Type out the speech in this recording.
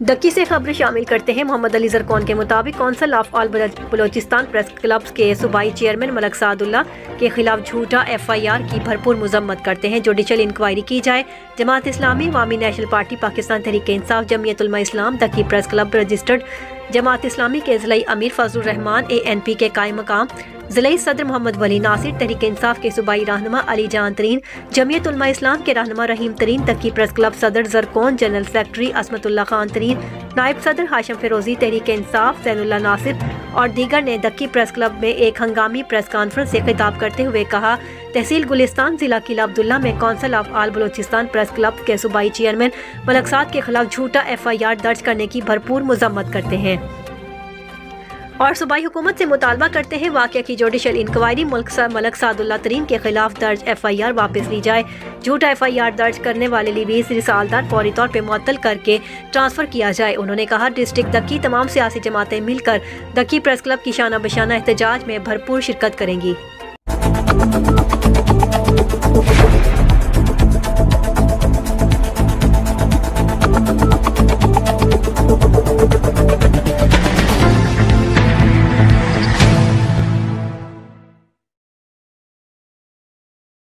दक्की से खबर शामिल करते हैं। मोहम्मद अली जरकौन के मुताबिक council of all Balochistan press clubs के सूबाई चेयरमैन मलक सादुल्ला के खिलाफ झूठा FIR की भरपूर मजम्मत करते हैं। जुडिशल इंक्वायरी की जाए। जमात इस्लामी, अवामी नेशनल पार्टी, पाकिस्तान तहरीक इंसाफ, जमीयत उलमा इस्लाम, दक्की press club registered Jamaat Islami के ज़िलाई अमीर फजलुर रहमान ANP के कायम मकाम, ज़िलाई सदर मोहम्मद वली नासिर, तहरीक इंसाफ के सूबाई रहनुमा अली जान तरीन, जमीयत उलमा इस्लाम के रहनुमा रहीम तरीन, दक्की प्रेस क्लब सदर जरकौन, जनरल सेक्रेटरी असमतुल्ला खान तरीन, नायब सदर हाशिम फिरोजी, तहरीक इंसाफ ज़ैनुल्लाह नासिर और दीगर ने दक्की प्रेस क्लब में एक हंगामी प्रेस कॉन्फ्रेंस से खिताब करते हुए कहा, तहसील गुलिस्तान, जिला किला अब्दुल्ला में council of all Balochistan press club के सूबाई चेयरमैन मलक साद के खिलाफ झूठा FIR दर्ज करने की भरपूर मजम्मत करते हैं और सूबाई हुकूमत से मुतालबा करते हैं वाक़या की जुडिशल इंक्वायरी मलक सादुल्ला तरीन के खिलाफ दर्ज FIR वापस ली जाए। झूठा FIR दर्ज करने वाले लिवीज रिसालदार फौरी तौर पर मुअत्तल करके ट्रांसफ़र किया जाए। उन्होंने कहा, डिस्ट्रिक्ट दक्की तमाम सियासी जमातें मिलकर दक्की प्रेस क्लब की शाना बशाना एहतजाज में भरपूर शिरकत करेंगी।